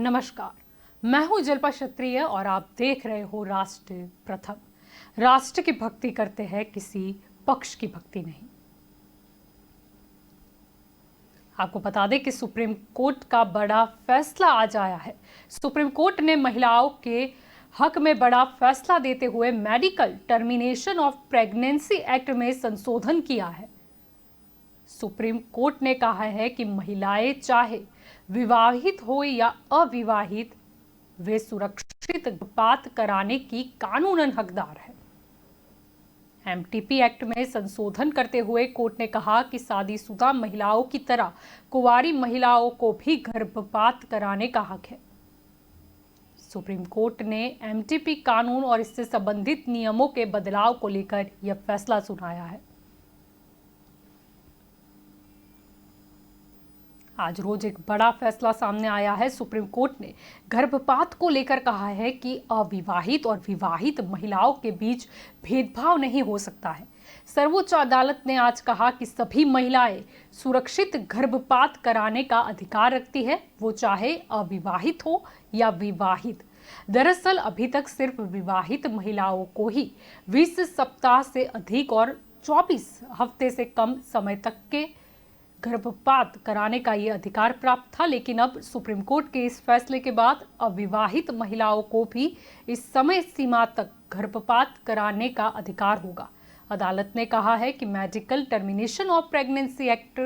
नमस्कार, मैं हूं जल्पा क्षत्रिय और आप देख रहे हो राष्ट्र प्रथम। राष्ट्र की भक्ति करते हैं, किसी पक्ष की भक्ति नहीं। आपको बता दें कि सुप्रीम कोर्ट का बड़ा फैसला आज आया है। सुप्रीम कोर्ट ने महिलाओं के हक में बड़ा फैसला देते हुए medical termination of pregnancy act में संशोधन किया है। सुप्रीम कोर्ट ने कहा है कि महिलाएं चाहे विवाहित हो या अविवाहित, वे सुरक्षित गर्भपात कराने की कानूनन हकदार है। एमटीपी एक्ट में संशोधन करते हुए कोर्ट ने कहा कि शादीशुदा महिलाओं की तरह कुंवारी महिलाओं को भी गर्भपात कराने का हक है। सुप्रीम कोर्ट ने एमटीपी कानून और इससे संबंधित नियमों के बदलाव को लेकर यह फैसला सुनाया है। आज रोज एक बड़ा फैसला सामने आया है। सुप्रीम कोर्ट ने गर्भपात को लेकर कहा है कि अविवाहित और विवाहित महिलाओं के बीच भेदभाव नहीं हो सकता है। सर्वोच्च अदालत ने आज कहा कि सभी महिलाएं सुरक्षित गर्भपात कराने का अधिकार रखती है, वो चाहे अविवाहित हो या विवाहित। दरअसल अभी तक सिर्फ विवाहित महिलाओं को ही 20 सप्ताह से अधिक और 24 हफ्ते से कम समय तक के गर्भपात कराने का ये अधिकार प्राप्त था, लेकिन अब सुप्रीम कोर्ट के इस फैसले के बाद अविवाहित महिलाओं को भी इस समय सीमा तक गर्भपात कराने का अधिकार होगा। अदालत ने कहा है कि medical termination of pregnancy act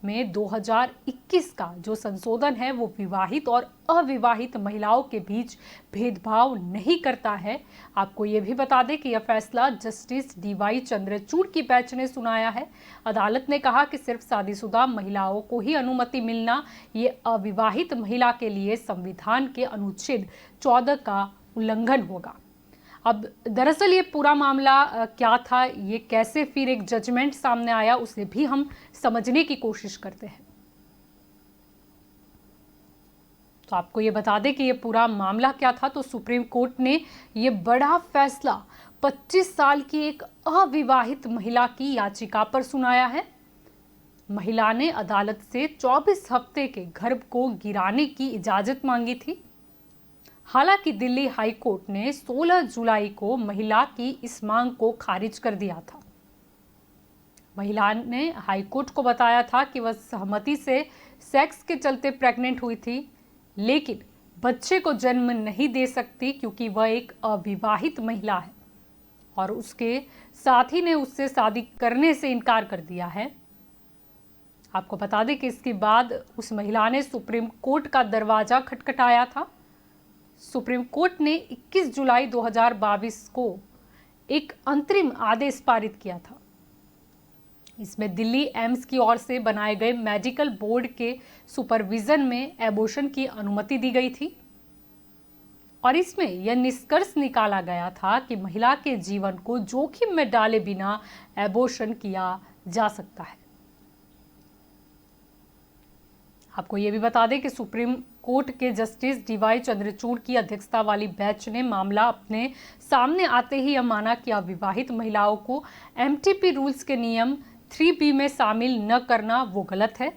में 2021 का जो संशोधन है वो विवाहित और अविवाहित महिलाओं के बीच भेदभाव नहीं करता है। आपको ये भी बता दें कि यह फैसला जस्टिस डीवाई चंद्रचूड़ की बेंच ने सुनाया है। अदालत ने कहा कि सिर्फ शादीशुदा महिलाओं को ही अनुमति मिलना ये अविवाहित महिला के लिए संविधान के अनुच्छेद 14 का उल्लंघन होगा। अब दरअसल ये पूरा मामला क्या था, ये कैसे फिर एक जजमेंट सामने आया, उसे भी हम समझने की कोशिश करते हैं। तो आपको ये बता दें कि ये पूरा मामला क्या था। तो सुप्रीम कोर्ट ने ये बड़ा फैसला 25 साल की एक अविवाहित महिला की याचिका पर सुनाया है। महिला ने अदालत से 24 हफ्ते के गर्भ को गिराने की इजाजत मांगी थी। हालांकि दिल्ली हाई कोर्ट ने 16 जुलाई को महिला की इस मांग को खारिज कर दिया था। महिला ने हाई कोर्ट को बताया था कि वह सहमति से सेक्स के चलते प्रेग्नेंट हुई थी, लेकिन बच्चे को जन्म नहीं दे सकती क्योंकि वह एक अविवाहित महिला है और उसके साथी ने उससे शादी करने से इनकार कर दिया है। आपको बता दें कि इसके बाद उस महिला ने सुप्रीम कोर्ट का दरवाजा खटखटाया था। सुप्रीम कोर्ट ने 21 जुलाई 2022 को एक अंतरिम आदेश पारित किया था। इसमें दिल्ली एम्स की ओर से बनाए गए मेडिकल बोर्ड के सुपरविजन में एबॉर्शन की अनुमति दी गई थी और इसमें यह निष्कर्ष निकाला गया था कि महिला के जीवन को जोखिम में डाले बिना एबॉर्शन किया जा सकता है। आपको ये भी बता दें कि सुप्रीम कोर्ट के जस्टिस डीवाई चंद्रचूड़ की अध्यक्षता वाली बेंच ने मामला अपने सामने आते ही यह माना कि अविवाहित महिलाओं को एमटीपी रूल्स के नियम 3B में शामिल न करना वो गलत है।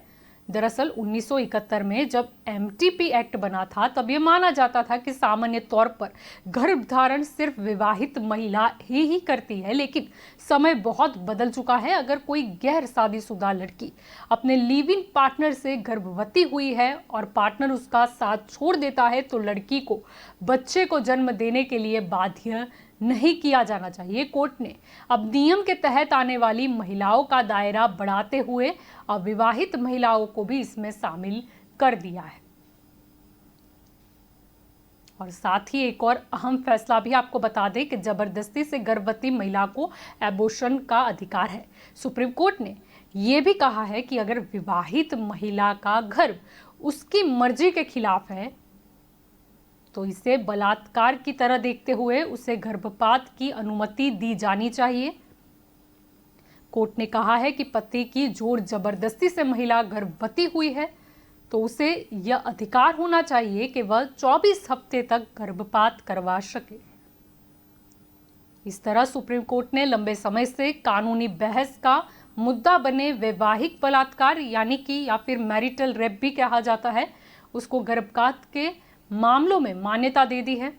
दरअसल 1971 में जब एमटीपी एक्ट बना था तब यह माना जाता था कि सामान्य तौर पर गर्भधारण सिर्फ विवाहित महिला ही करती है, लेकिन समय बहुत बदल चुका है। अगर कोई गैर शादीशुदा लड़की अपने लिव इन पार्टनर से गर्भवती हुई है और पार्टनर उसका साथ छोड़ देता है तो लड़की को बच्चे को जन्म देने के लिए बाध्य नहीं किया जाना चाहिए। कोर्ट ने अब नियम के तहत आने वाली महिलाओं का दायरा बढ़ाते हुए अविवाहित महिलाओं को भी इसमें शामिल कर दिया है। और साथ ही एक और अहम फैसला भी आपको बता दें कि जबरदस्ती से गर्भवती महिला को एबॉर्शन का अधिकार है। सुप्रीम कोर्ट ने यह भी कहा है कि अगर विवाहित महिला का गर्भ उसकी मर्जी के खिलाफ है तो इसे बलात्कार की तरह देखते हुए उसे गर्भपात की अनुमति दी जानी चाहिए। कोर्ट ने कहा है कि पति की जोर जबरदस्ती से महिला गर्भवती हुई है तो उसे यह अधिकार होना चाहिए कि वह 24 हफ्ते तक गर्भपात करवा सके। इस तरह सुप्रीम कोर्ट ने लंबे समय से कानूनी बहस का मुद्दा बने वैवाहिक बलात्कार यानी कि या फिर मैरिटल रेप भी कहा जाता है, उसको गर्भपात के मामलों में मान्यता दे दी है।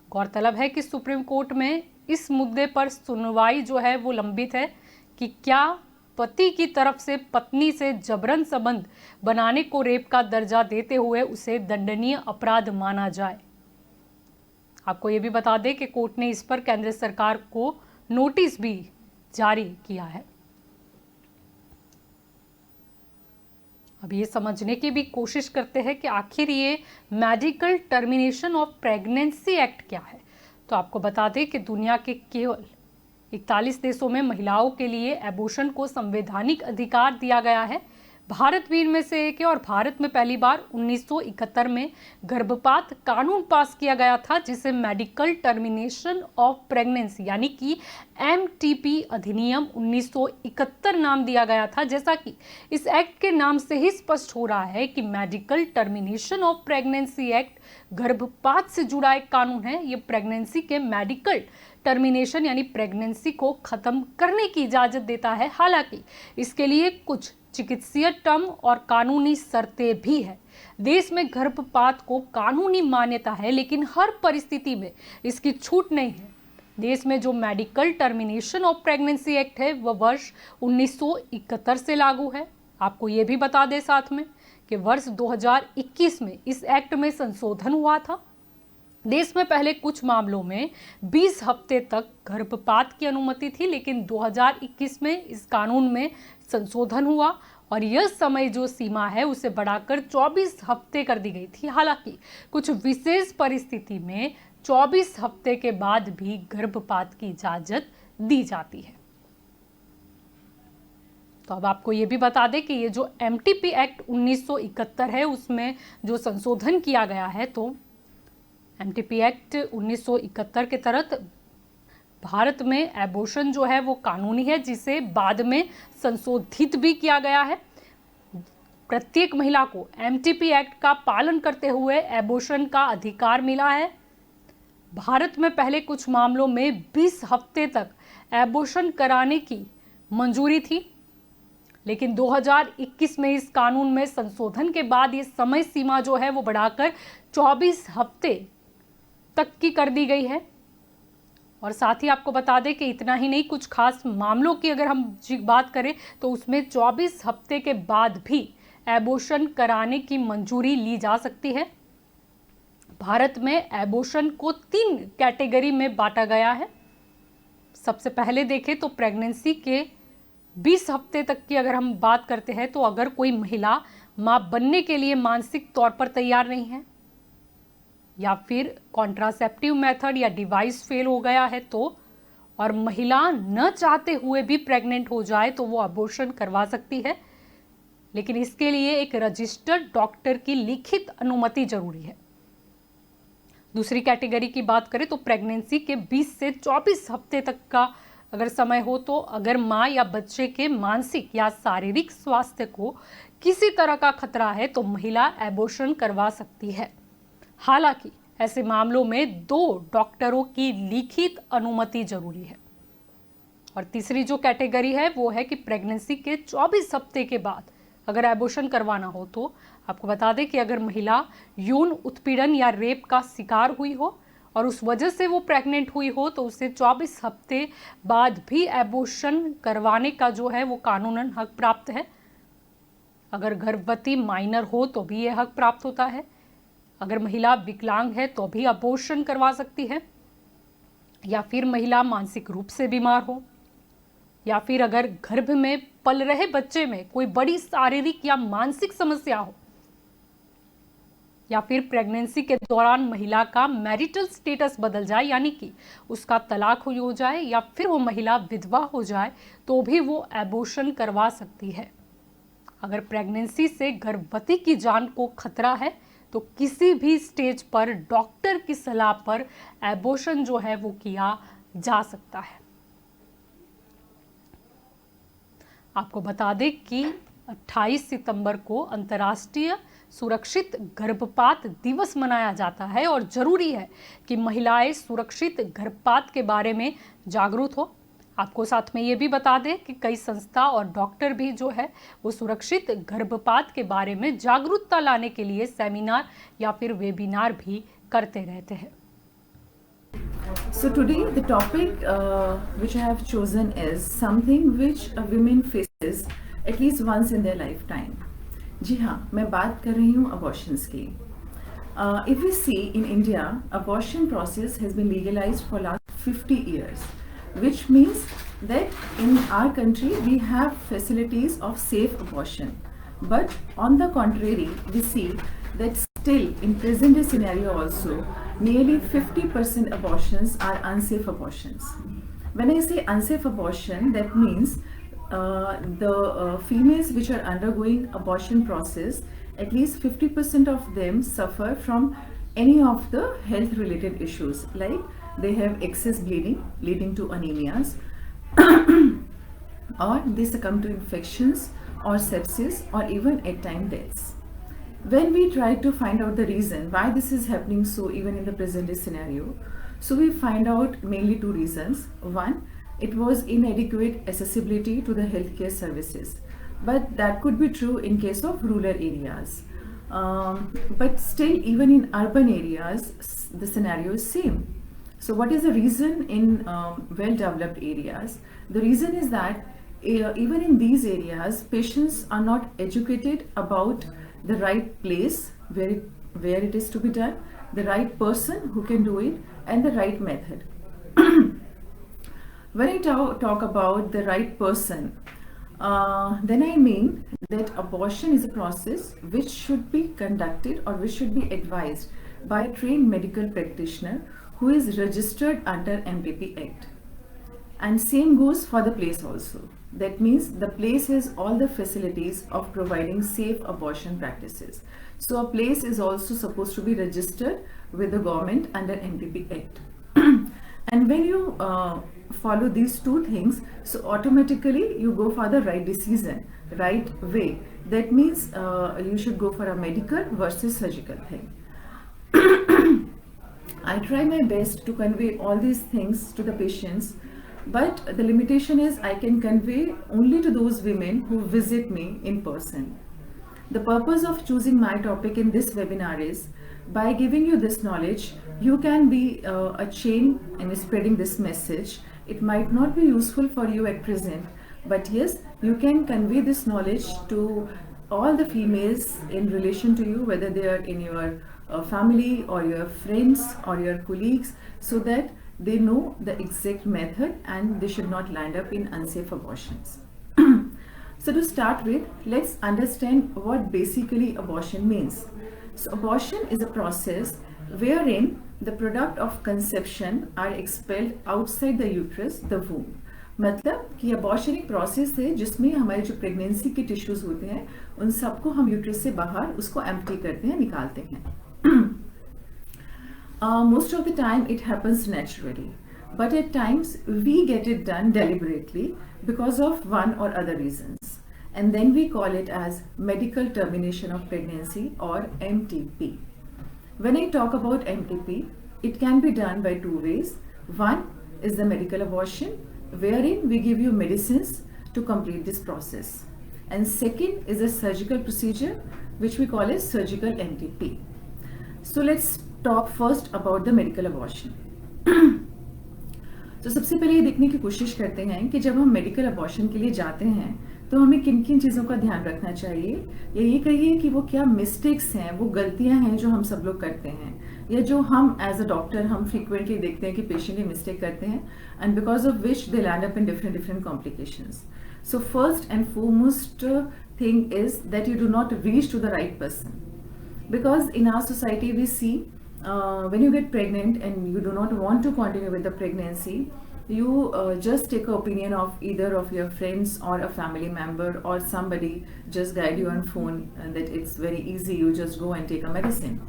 गौरतलब है कि सुप्रीम कोर्ट में इस मुद्दे पर सुनवाई जो है वो लंबित है कि क्या पति की तरफ से पत्नी से जबरन संबंध बनाने को रेप का दर्जा देते हुए उसे दंडनीय अपराध माना जाए। आपको ये भी बता दें कि कोर्ट ने इस पर केंद्र सरकार को नोटिस भी जारी किया है। अब ये समझने की भी कोशिश करते हैं कि आखिर ये medical termination of pregnancy act क्या है। तो आपको बता दें कि दुनिया के केवल 41 देशों में महिलाओं के लिए एबॉर्शन को संवैधानिक अधिकार दिया गया है। भारत भी इनमें से एक है और भारत में पहली बार 1971 में गर्भपात कानून पास किया गया था, जिसे मेडिकल टर्मिनेशन ऑफ प्रेगनेंसी यानी कि MTP अधिनियम 1971 नाम दिया गया था। जैसा कि इस एक्ट के नाम से ही स्पष्ट हो रहा है कि medical termination of pregnancy act गर्भपात से जुड़ा एक कानून है। ये प्रेगनेंसी के मेडिकल टर्मिनेशन यानी प्रेगनेंसी को खत्म करने की इजाजत देता है। हालांकि इसके लिए कुछ चिकित्सीय टर्म और कानूनी शर्तें भी है। देश में गर्भपात को कानूनी मान्यता है, लेकिन हर परिस्थिति में इसकी छूट नहीं है। देश में जो medical termination of pregnancy act है वह वर्ष 1971 से लागू है। आपको ये भी बता दें साथ में कि वर्ष 2021 में इस एक्ट में संशोधन हुआ था। देश में पहले कुछ मामलों में 20 हफ्ते तक गर्भपात की अनुमति थी, लेकिन 2021 में इस कानून में संशोधन हुआ और यह समय जो सीमा है उसे बढ़ाकर 24 हफ्ते कर दी गई थी। हालांकि कुछ विशेष परिस्थिति में 24 हफ्ते के बाद भी गर्भपात की इजाजत दी जाती है। तो अब आपको ये भी बता दें कि ये जो MTP एक्ट 1971 है उसमें जो संशोधन किया गया है, तो MTP एक्ट 1971 के तहत भारत में एबॉर्शन जो है वो कानूनी है, जिसे बाद में संशोधित भी किया गया है। प्रत्येक महिला को MTP एक्ट का पालन करते हुए एबॉर्शन का अधिकार मिला है। भारत में पहले कुछ मामलों में 20 हफ्ते तक एबॉर्शन कराने की मंजूरी थी, लेकिन 2021 में इस कानून में संशोधन के बाद ये समय सीमा जो है वो बढ़ाकर 24 हफ्ते तक की कर दी गई है। और साथ ही आपको बता दें कि इतना ही नहीं, कुछ खास मामलों की अगर हम बात करें तो उसमें 24 हफ्ते के बाद भी एबॉर्शन कराने की मंजूरी ली जा सकती है। भारत में एबॉर्शन को 3 कैटेगरी में बांटा गया है। सबसे पहले देखें तो प्रेगनेंसी के 20 हफ्ते तक की अगर हम बात करते हैं, तो अगर कोई महिला मां बनने के लिए मानसिक तौर पर तैयार नहीं है या फिर कॉन्ट्रासेप्टिव मेथड या डिवाइस फेल हो गया है तो, और महिला न चाहते हुए भी प्रेग्नेंट हो जाए तो वो अबॉर्शन करवा सकती है, लेकिन इसके लिए एक रजिस्टर्ड डॉक्टर की लिखित अनुमति जरूरी है। दूसरी कैटेगरी की बात करें तो प्रेगनेंसी के 20 से 24 हफ्ते तक का अगर समय हो, तो अगर मां या बच्चे के मानसिक या शारीरिक स्वास्थ्य को किसी तरह का खतरा है तो महिला एबॉर्शन करवा सकती है। हालांकि ऐसे मामलों में 2 डॉक्टरों की लिखित अनुमति जरूरी है। और तीसरी जो कैटेगरी है वो है कि प्रेगनेंसी के 24 हफ्ते के बाद अगर एबॉर्शन करवाना हो, तो आपको बता दें कि अगर महिला यौन उत्पीड़न या रेप का शिकार हुई हो और उस वजह से वो प्रेग्नेंट हुई हो, तो उसे 24 हफ्ते बाद भी एबॉर्शन करवाने का जो है वो कानूनन हक प्राप्त है। अगर गर्भवती माइनर हो तो भी ये हक प्राप्त होता है। अगर महिला विकलांग है तो भी अबॉर्शन करवा सकती है, या फिर महिला मानसिक रूप से बीमार हो, या फिर अगर गर्भ में पल रहे बच्चे में कोई बड़ी शारीरिक या मानसिक समस्या हो, या फिर प्रेगनेंसी के दौरान महिला का मैरिटल स्टेटस बदल जाए यानी कि उसका तलाक हो जाए, या फिर वो महिला विधवा हो जाए, तो भी वो एबॉर्शन करवा सकती है। अगर प्रेगनेंसी से गर्भवती की जान को खतरा है तो किसी भी स्टेज पर डॉक्टर की सलाह पर एबॉर्शन जो है वो किया जा सकता है। आपको बता दें कि 28 सितंबर को अंतर्राष्ट्रीय सुरक्षित गर्भपात दिवस मनाया जाता है और जरूरी है कि महिलाएं सुरक्षित गर्भपात के बारे में जागरूक हो। आपको साथ में ये भी बता दें कि कई संस्था और डॉक्टर भी जो है वो सुरक्षित गर्भपात के बारे में जागरूकता लाने के लिए सेमिनार या फिर वेबिनार भी करते रहते हैं। So today the topic which I have chosen is something which a woman faces at least once in their lifetime. जी हाँ, मैं बात कर रही हूँ abortions की. If we see in India, abortion process has been legalized for last 50 years, which means that in our country we have facilities of safe abortion. But on the contrary, we see that still in present day scenario also, nearly 50% abortions are unsafe abortions. When I say unsafe abortion, that means the females which are undergoing abortion process, at least 50% of them suffer from any of the health related issues, like they have excess bleeding leading to anemias or they succumb to infections or sepsis or even at times deaths. When we try to find out the reason why this is happening so even in the present day scenario, so we find out mainly two reasons. One, it was inadequate accessibility to the healthcare services, but that could be true in case of rural areas. But still even in urban areas, the scenario is same. So what is the reason in well-developed areas? The reason is that even in these areas, patients are not educated about the right place where it is to be done, the right person who can do it, and the right method. When I talk about the right person, then I mean that abortion is a process which should be conducted or which should be advised by a trained medical practitioner who is registered under MPP Act. And same goes for the place also. That means the place has all the facilities of providing safe abortion practices. So a place is also supposed to be registered with the government under MPP Act. And when you follow these two things, so automatically you go for the right decision, right way. That means you should go for a medical versus surgical thing. I try my best to convey all these things to the patients, but the limitation is I can convey only to those women who visit me in person. The purpose of choosing my topic in this webinar is, by giving you this knowledge, you can be a chain in spreading this message. It might not be useful for you at present, but yes, you can convey this knowledge to all the females in relation to you, whether they are in your family or your friends or your colleagues, so that they know the exact method and they should not land up in unsafe abortions. So to start with, let's understand what basically abortion means. So abortion is a process wherein the product of conception are expelled outside the uterus, the womb. मतलब कि abortion एक process है जिसमें हमारे जो pregnancy के tissues होते हैं उन सबको हम uterus से बाहर उसको empty करते हैं, निकालते हैं. Most of the time it happens naturally, but at times we get it done deliberately because of one or other reasons, and then we call it as medical termination of pregnancy or MTP. When I talk about MTP, it can be done by two ways. One is the medical abortion, wherein we give you medicines to complete this process, and second is a surgical procedure which we call as surgical MTP. So let's talk first about the medical abortion. तो सबसे पहले ये देखने की कोशिश करते हैं कि जब हम मेडिकल अबॉर्शन के लिए जाते हैं तो हमें किन किन चीज़ों का ध्यान रखना चाहिए, या ये कहिए कि वो क्या मिस्टेक्स हैं, वो गलतियां हैं जो हम सब लोग करते हैं, या जो हम एज अ डॉक्टर हम फ्रीक्वेंटली देखते हैं कि पेशेंट ये मिस्टेक करते हैं, and because of which they land up in different complications. So first and foremost thing is that you do not reach to the right person, because in our society we see when you get pregnant and you do not want to continue with the pregnancy, you just take an opinion of either of your friends or a family member, or somebody just guide you on phone and that it's very easy, you just go and take a medicine.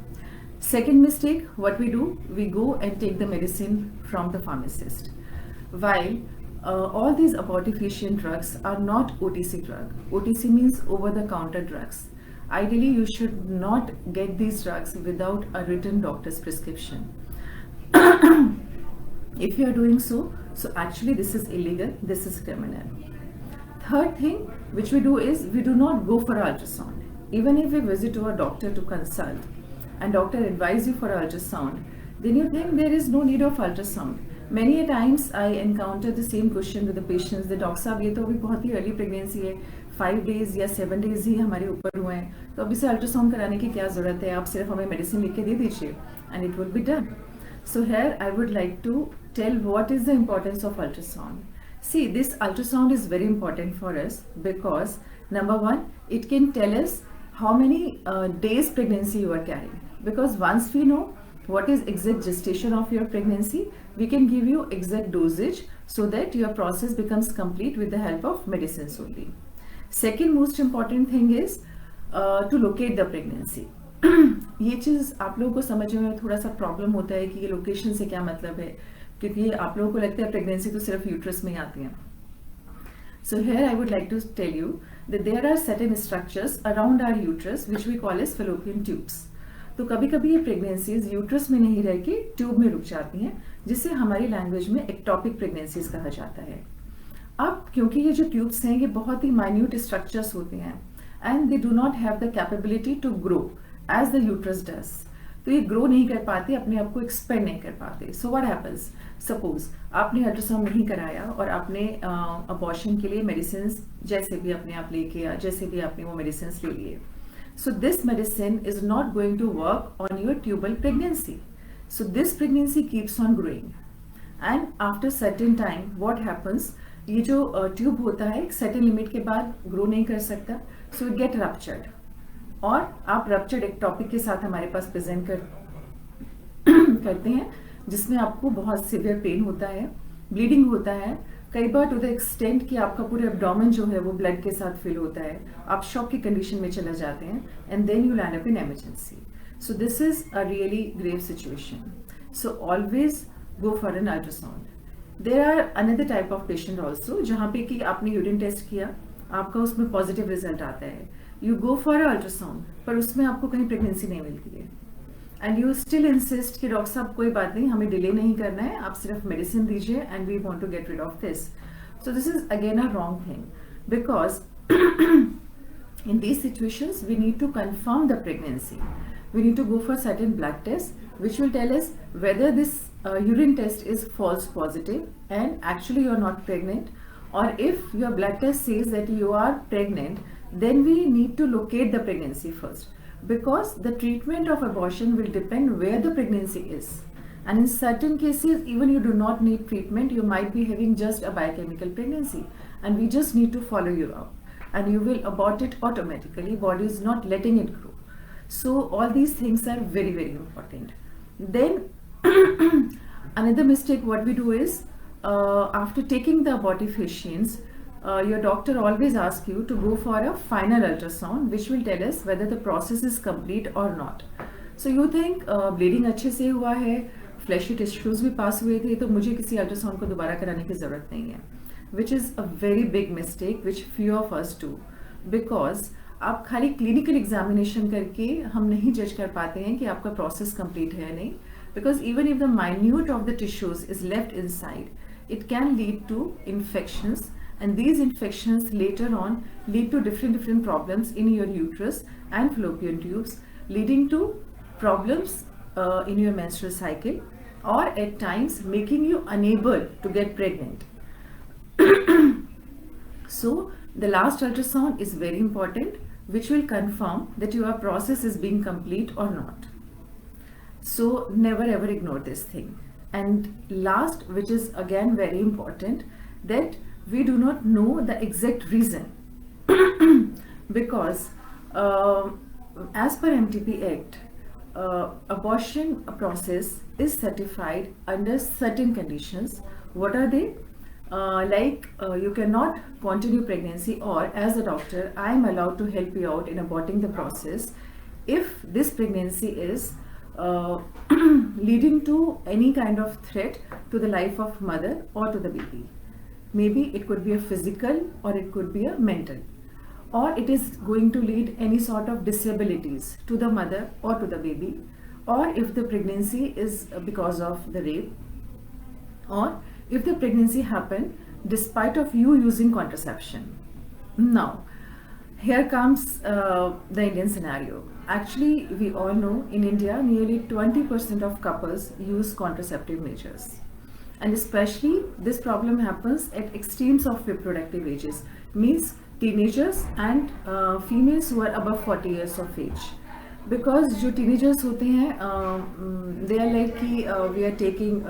Second mistake, what we do, we go and take the medicine from the pharmacist, while all these abortifacient drugs are not OTC drug. OTC means over the counter drugs. Ideally, you should not get these drugs without a written doctor's prescription. If you are doing so actually this is illegal, this is criminal. Third thing which we do is we do not go for ultrasound. Even if we visit to a doctor to consult and doctor advise you for ultrasound, then you think there is no need of ultrasound. Many a times I encounter the same question with the patients, the doctor साहब ये तो अभी बहुत ही early pregnancy है, 5 days या 7 days ही हमारे ऊपर हुए हैं, तो अब इसे अल्ट्रासाउंड कराने की क्या ज़रूरत है, आप सिर्फ हमें मेडिसिन लिख के दे दीजिए and it will be done. So here I would like to tell what is the importance of ultrasound. See, this ultrasound is very important for us because number one, it can tell us how many days pregnancy you are carrying. Because once we know what is exact gestation of your pregnancy, we can give you exact dosage so that your process becomes complete with the help of medicines only. Second most important thing is to locate the pregnancy. ये चीज़ आप लोगों को समझने में थोड़ा सा problem होता है कि ये लोकेशन से क्या मतलब है, क्योंकि आप लोगों को लगता है प्रेगनेंसी तो सिर्फ यूट्रस में ही आती है. So here I would like to tell you that there are certain structures around our uterus which we call as fallopian tubes. तो कभी कभी ये प्रेगनेंसीज यूट्रस में नहीं रह के ट्यूब में रुक जाती हैं, जिसे हमारी लैंग्वेज में एक्टोपिक प्रेगनेंसीज कहा जाता है. अब क्योंकि ये जो ट्यूब्स हैं ये बहुत ही माइन्यूट स्ट्रक्चर्स होते हैं and they do not have the capability to grow as the uterus does, तो ये ग्रो नहीं कर पाते, अपने आप को एक्सपेंड नहीं कर पाते. सो व्हाट हैपेंस, सपोज आपने अल्ट्रासाउंड नहीं कराया और आपने अबॉर्शन के लिए मेडिसिन जैसे भी अपने आप लेके या जैसे भी आपने वो मेडिसिन ले लिए, so this medicine is not going to work on your tubal pregnancy. So this pregnancy keeps on growing and after certain time what happens, ये जो ट्यूब होता है एक सर्टेन लिमिट के बाद ग्रो नहीं कर सकता, सो इट गेट रप्चर्ड और आप रप्चर्ड एक्टोपिक के साथ हमारे पास प्रेजेंट करते हैं, जिसमें आपको बहुत सिवियर पेन होता है, ब्लीडिंग होता है, कई बार टू द एक्सटेंट कि आपका पूरा एब्डोमेन जो है वो ब्लड के साथ फिल होता है, आप शॉक की कंडीशन में चले जाते हैं and then you land up in emergency. So this is a really grave situation. So always go for an ultrasound. There are another type of patient also जहाँ पे कि आपने यूरिन टेस्ट किया, आपका उसमें पॉजिटिव रिजल्ट आता है, you go for ultrasound पर उसमें आपको कहीं प्रेगनेंसी नहीं मिलती है एंड यू स्टिल इंसिस्ट कि डॉक्टर साहब कोई बात नहीं, हमें डिले नहीं करना है, आप सिर्फ मेडिसिन दीजिए and we want to get rid of this. So this is again a wrong thing because in these situations we need to confirm the pregnancy. We need to go for certain blood tests which will tell us whether this urine test is false positive and actually you are not pregnant, or if your blood test says that you are pregnant, then we need to locate the pregnancy first, because the treatment of abortion will depend where the pregnancy is, and in certain cases even you do not need treatment, you might be having just a biochemical pregnancy and we just need to follow you up and you will abort it automatically, body is not letting it grow. So all these things are very very important. Then another mistake what we do is after taking the abortifacients, your doctor always asks you to go for a final ultrasound which will tell us whether the process is complete or not. So you think bleeding अच्छे से हुआ है, fleshy tissues भी पास हुए थे, तो मुझे किसी अल्ट्रासाउंड को दोबारा कराने की ज़रूरत नहीं है, which is a very big mistake which few of us do, because आप खाली क्लिनिकल एग्जामिनेशन करके हम नहीं जज कर पाते हैं कि आपका प्रोसेस कंप्लीट है या नहीं, because even if the minute of the tissues is left inside, it can lead to infections, and these infections later on lead to different problems in your uterus and fallopian tubes, leading to problems in your menstrual cycle, or at times making you unable to get pregnant. So the last ultrasound is very important, which will confirm that your process is being complete or not. So never ever ignore this thing. And last, which is again very important, that we do not know the exact reason because as per MTP Act, abortion process is certified under certain conditions. What are they? You cannot continue pregnancy, or as a doctor I am allowed to help you out in aborting the process if this pregnancy is leading to any kind of threat to the life of mother or to the baby. Maybe it could be a physical or it could be a mental, or it is going to lead any sort of disabilities to the mother or to the baby, or if the pregnancy is because of the rape, or if the pregnancy happened despite of you using contraception. Now, here comes the Indian scenario. Actually, we all know in India, nearly 20% of couples use contraceptive measures. And especially this problem happens at extremes of reproductive ages, means teenagers and females who are above 40 years of age. Because जो teenagers होते हैं, they are like कि we are taking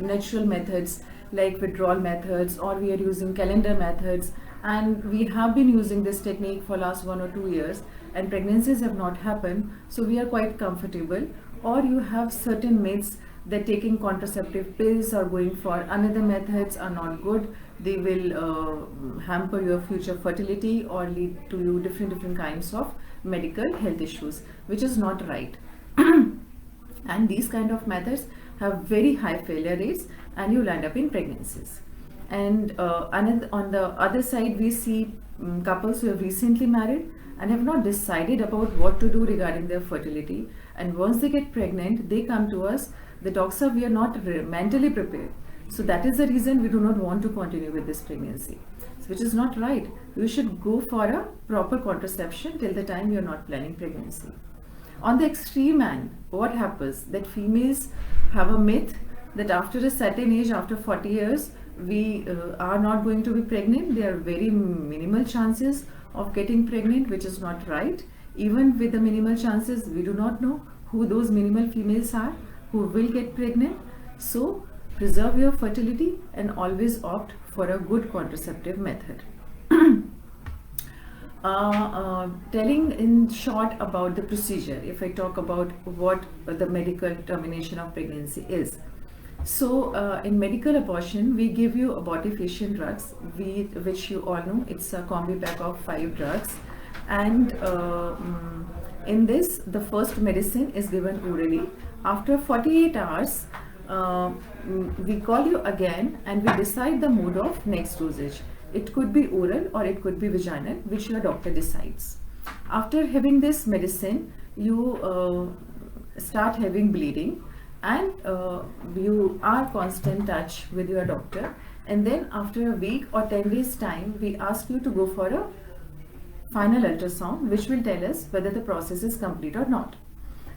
natural methods like withdrawal methods, or we are using calendar methods, and we have been using this technique for last 1 or 2 years, and pregnancies have not happened, so we are quite comfortable. Or you have certain myths that taking contraceptive pills or going for another methods are not good, they will hamper your future fertility or lead to you different kinds of medical health issues, which is not right. And these kind of methods have very high failure rates, and you'll end up in pregnancies. And on the other side, we see couples who have recently married and have not decided about what to do regarding their fertility, and once they get pregnant, they come to us, the doctors are, we are not mentally prepared, so that is the reason we do not want to continue with this pregnancy, which is not right. You should go for a proper contraception till the time you are not planning pregnancy. On the extreme end, what happens that females have a myth that after a certain age, after 40 years, we are not going to be pregnant. There are very minimal chances of getting pregnant, which is not right. Even with the minimal chances, we do not know who those minimal females are who will get pregnant. So preserve your fertility and always opt for a good contraceptive method. Telling in short about the procedure, if I talk about what the medical termination of pregnancy is. So in medical abortion, we give you abortifacient drugs, which you all know, it's a combi pack of 5 drugs. And in this, the first medicine is given orally. After 48 hours, we call you again and we decide the mode of next dosage. It could be oral or it could be vaginal, which your doctor decides. After having this medicine, you start having bleeding, and you are constant touch with your doctor, and then after a week or 10 days time, we ask you to go for a final ultrasound, which will tell us whether the process is complete or not.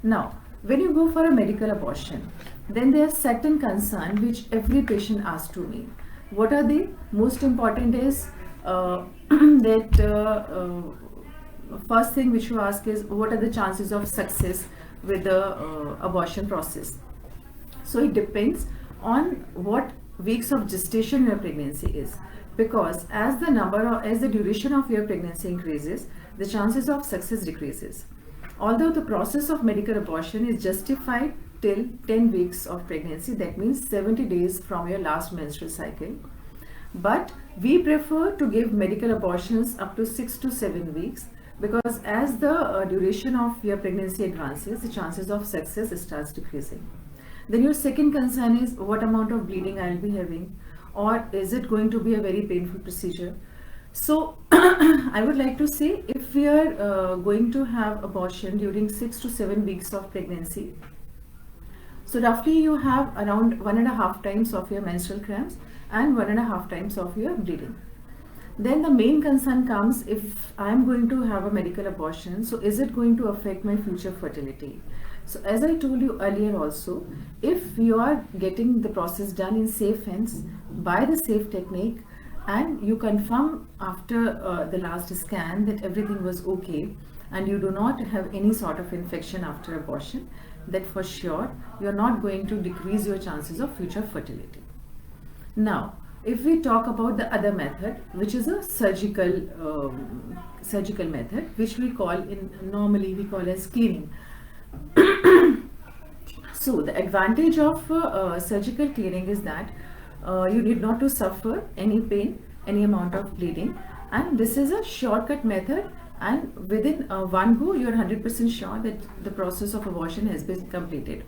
Now, when you go for a medical abortion, then there are certain concerns which every patient asks to me. What are they? Most important is that first thing which you ask is, what are the chances of success with the abortion process? So it depends on what weeks of gestation your pregnancy is, because as the duration of your pregnancy increases, the chances of success decreases. Although the process of medical abortion is justified till 10 weeks of pregnancy, that means 70 days from your last menstrual cycle, but we prefer to give medical abortions up to 6 to 7 weeks, because as the duration of your pregnancy advances, the chances of success starts decreasing. Then your second concern is, what amount of bleeding I will be having, or is it going to be a very painful procedure? So I would like to say, if we are going to have abortion during 6 to 7 weeks of pregnancy, so roughly you have around 1.5 times of your menstrual cramps and 1.5 times of your bleeding. Then the main concern comes, if I am going to have a medical abortion, so is it going to affect my future fertility? So as I told you earlier also, if you are getting the process done in safe hands by the safe technique, and you confirm after the last scan that everything was okay, and you do not have any sort of infection after abortion, that for sure you are not going to decrease your chances of future fertility. Now, if we talk about the other method, which is a surgical method, which we call normally we call as cleaning. So the advantage of surgical cleaning is that you need not to suffer any pain, any amount of bleeding, and this is a shortcut method, and within one go you are 100% sure that the process of abortion has been completed.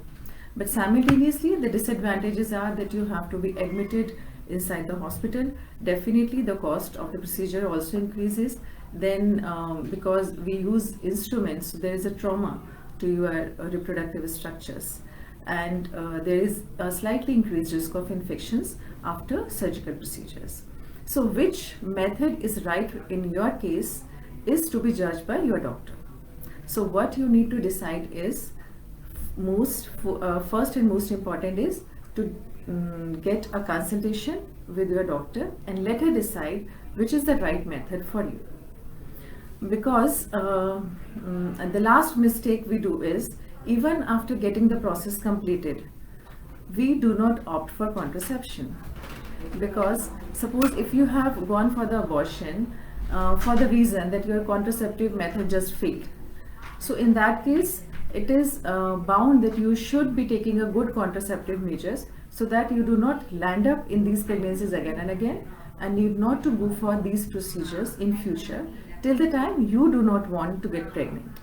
But simultaneously, the disadvantages are that you have to be admitted inside the hospital. Definitely the cost of the procedure also increases. Then because we use instruments, there is a trauma to your reproductive structures. and there is a slightly increased risk of infections after surgical procedures. So which method is right in your case is to be judged by your doctor. So what you need to decide is first and most important is to get a consultation with your doctor and let her decide which is the right method for you. Because the last mistake we do is, even after getting the process completed, we do not opt for contraception. Because suppose if you have gone for the abortion for the reason that your contraceptive method just failed, so in that case it is bound that you should be taking a good contraceptive measures so that you do not land up in these pregnancies again and again, and need not to go for these procedures in future till the time you do not want to get pregnant.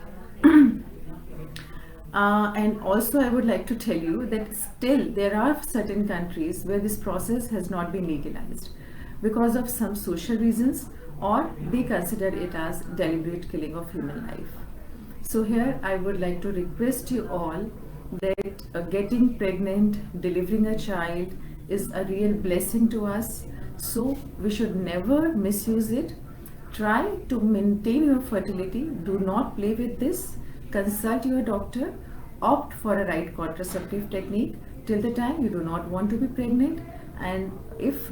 And also I would like to tell you that still there are certain countries where this process has not been legalized because of some social reasons, or they consider it as deliberate killing of human life. So here I would like to request you all that getting pregnant, delivering a child is a real blessing to us. So we should never misuse it. Try to maintain your fertility. Do not play with this. Consult your doctor. Opt for a right contraceptive technique till the time you do not want to be pregnant. And if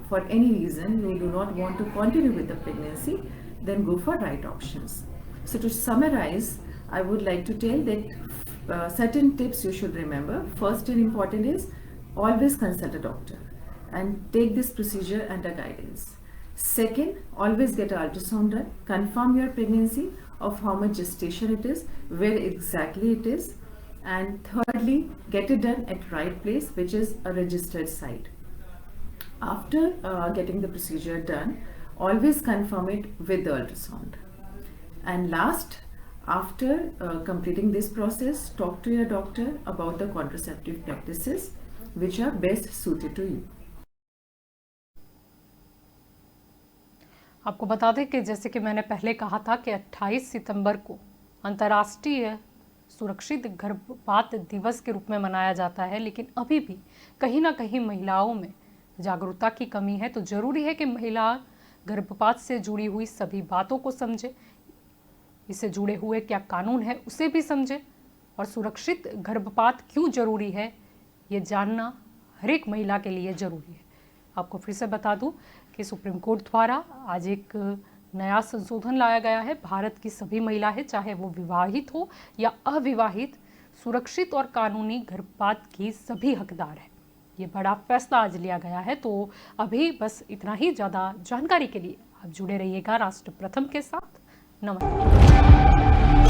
for any reason you do not want to continue with the pregnancy, then go for right options. So to summarize, I would like to tell that certain tips you should remember. First and important is always consult a doctor and take this procedure under guidance. Second, always get an ultrasound done. Confirm your pregnancy, of how much gestation it is, where exactly it is. And thirdly, get it done at right place, which is a registered site. After getting the procedure done, always confirm it with the ultrasound. And last, after completing this process, talk to your doctor about the contraceptive practices which are best suited to you. आपको बता दें कि जैसे कि मैंने पहले कहा था कि 28 सितंबर को अंतर्राष्ट्रीय सुरक्षित गर्भपात दिवस के रूप में मनाया जाता है, लेकिन अभी भी कहीं ना कहीं महिलाओं में जागरूकता की कमी है। तो ज़रूरी है कि महिला गर्भपात से जुड़ी हुई सभी बातों को समझे, इससे जुड़े हुए क्या कानून है उसे भी समझे, और सुरक्षित गर्भपात क्यों ज़रूरी है ये जानना हर एक महिला के लिए ज़रूरी है। आपको फिर से बता दूं कि सुप्रीम कोर्ट द्वारा आज एक नया संशोधन लाया गया है। भारत की सभी महिलाएं, चाहे वो विवाहित हो या अविवाहित, सुरक्षित और कानूनी गर्भपात की सभी हकदार हैं। ये बड़ा फैसला आज लिया गया है। तो अभी बस इतना ही। ज़्यादा जानकारी के लिए आप जुड़े रहिएगा राष्ट्र प्रथम के साथ। नमस्कार।